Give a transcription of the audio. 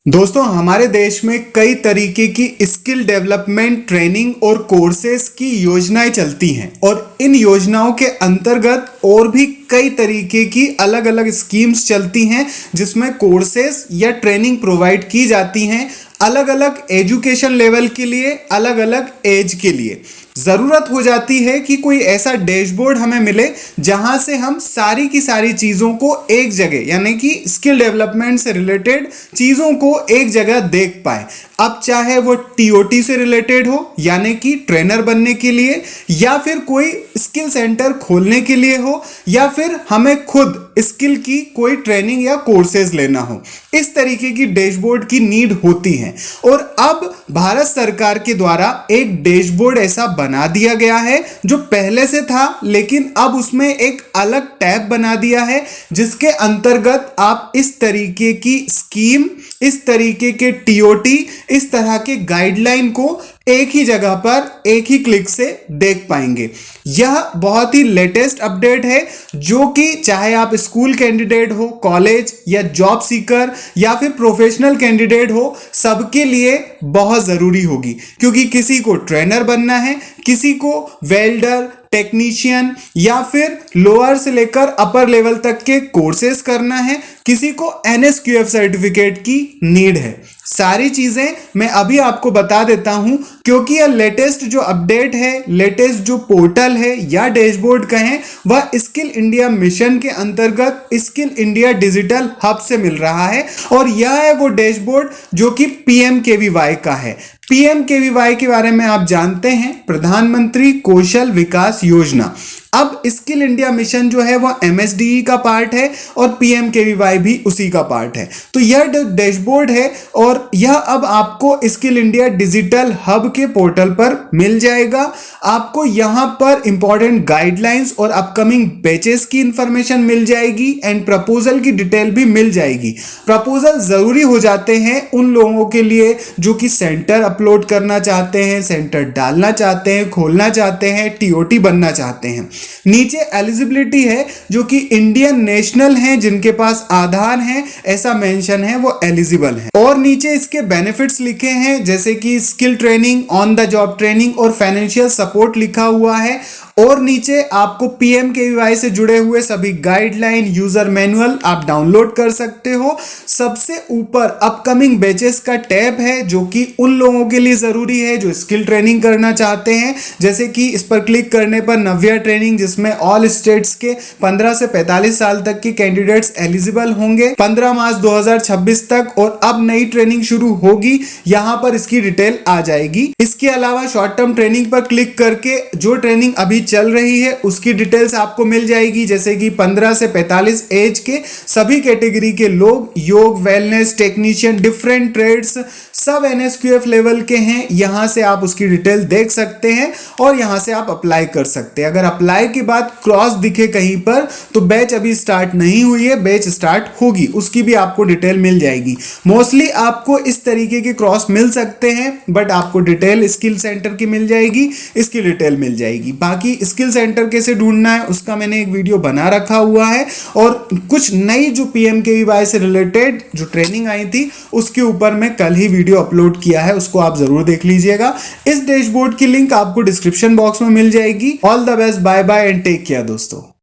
दोस्तों हमारे देश में कई तरीके की स्किल डेवलपमेंट ट्रेनिंग और कोर्सेज की योजनाएं चलती हैं और इन योजनाओं के अंतर्गत और भी कई तरीके की अलग अलग स्कीम्स चलती हैं जिसमें कोर्सेज या ट्रेनिंग प्रोवाइड की जाती हैं अलग अलग एजुकेशन लेवल के लिए, अलग अलग एज के लिए। ज़रूरत हो जाती है कि कोई ऐसा डैशबोर्ड हमें मिले जहां से हम सारी की सारी चीज़ों को एक जगह, यानी कि स्किल डेवलपमेंट से रिलेटेड चीज़ों को एक जगह देख पाए। अब चाहे वो टीओटी से रिलेटेड हो, यानी कि ट्रेनर बनने के लिए, या फिर कोई स्किल सेंटर खोलने के लिए हो, या फिर हमें खुद स्किल की कोई ट्रेनिंग या कोर्सेज लेना हो, इस तरीके की डैशबोर्ड की नीड होती है। और अब भारत सरकार के द्वारा एक डैशबोर्ड ऐसा बना दिया गया है जो पहले से था, लेकिन अब उसमें एक अलग टैब बना दिया है जिसके अंतर्गत आप इस तरीके की स्कीम, इस तरीके के टीओटी, इस तरह के गाइडलाइन को एक ही जगह पर एक ही क्लिक से देख पाएंगे। यह बहुत ही लेटेस्ट अपडेट है जो कि चाहे आप स्कूल कैंडिडेट हो, कॉलेज या जॉब सीकर या फिर प्रोफेशनल कैंडिडेट हो, सबके लिए बहुत ज़रूरी होगी। क्योंकि किसी को ट्रेनर बनना है, किसी को वेल्डर, टेक्नीशियन या फिर लोअर से लेकर अपर लेवल तक के कोर्सेज करना है, किसी को एनएसक्यूएफ सर्टिफिकेट की नीड है। सारी चीजें मैं अभी आपको बता देता हूं क्योंकि यह लेटेस्ट जो अपडेट है, लेटेस्ट जो पोर्टल है या डैशबोर्ड कहें, वह स्किल इंडिया मिशन के अंतर्गत स्किल इंडिया डिजिटल हब से मिल रहा है। और यह है वो डैशबोर्ड जो कि पीएमकेवीवाई का है। पीएमकेवीवाई के बारे में आप जानते हैं, प्रधानमंत्री कौशल विकास योजना। अब स्किल इंडिया मिशन जो है वह एमएसडीई का पार्ट है और पीएमकेवीवाई भी उसी का पार्ट है। तो यह डैशबोर्ड है और यह अब आपको स्किल इंडिया डिजिटल हब के पोर्टल पर मिल जाएगा। आपको यहां पर इंपॉर्टेंट गाइडलाइंस और अपकमिंग बैचेस की इंफॉर्मेशन मिल जाएगी एंड प्रपोजल की डिटेल भी मिल जाएगी। प्रपोजल जरूरी हो जाते हैं उन लोगों के लिए जो कि सेंटर अपलोड करना चाहते हैं, सेंटर डालना चाहते हैं, खोलना चाहते हैं, टीओटी बनना चाहते हैं। नीचे एलिजिबिलिटी है जो कि इंडियन नेशनल हैं, जिनके पास आधार है ऐसा मेंशन है, वो एलिजिबल है। और नीचे इसके बेनिफिट्स लिखे हैं जैसे कि skill training, on the job training और फाइनेंशियल सपोर्ट लिखा हुआ है। और नीचे आपको पीएमकेवीवाई से जुड़े हुए सभी गाइडलाइन, यूजर मैनुअल आप डाउनलोड कर सकते हो। सबसे ऊपर अपकमिंग बैचेस का टैब है जो कि उन लोगों के लिए जरूरी है जो स्किल ट्रेनिंग करना चाहते हैं। जैसे कि इस पर क्लिक करने पर नव्या ट्रेनिंग, जिसमें ऑल स्टेट्स के 15 से 45 साल तक के कैंडिडेट्स एलिजिबल होंगे 15 मार्च 2026 तक। और अब नई ट्रेनिंग शुरू होगी, यहां पर इसकी डिटेल आ जाएगी। इसके अलावा शॉर्ट टर्म ट्रेनिंग पर क्लिक करके जो ट्रेनिंग अभी चल रही है उसकी डिटेल्स आपको मिल जाएगी, जैसे कि 15 से 45 एज के सभी कैटेगरी के लोग, योग, वेलनेस, टेक्नीशियन, डिफरेंट ट्रेड्स, सब एनएसक्यूएफ लेवल के हैं। यहां से आप उसकी डिटेल देख सकते हैं और यहां से आप अप्लाई कर सकते हैं। अगर अप्लाई के बाद क्रॉस दिखे कहीं पर तो बैच अभी स्टार्ट नहीं हुई है, बैच स्टार्ट होगी, उसकी भी आपको डिटेल मिल जाएगी। मोस्टली आपको इस तरीके के क्रॉस मिल सकते हैं, बट आपको डिटेल स्किल सेंटर की मिल जाएगी, इसकी डिटेल मिल जाएगी। बाकी स्किल सेंटर कैसे ढूंढना है उसका मैंने एक वीडियो बना रखा हुआ है। और कुछ नई जो पीएमकेवीवाई से रिलेटेड जो ट्रेनिंग आई थी उसके ऊपर मैं कल ही वीडियो अपलोड किया है, उसको आप जरूर देख लीजिएगा। इस डैशबोर्ड की लिंक आपको डिस्क्रिप्शन बॉक्स में मिल जाएगी। All the best, bye bye and take care दोस्तों।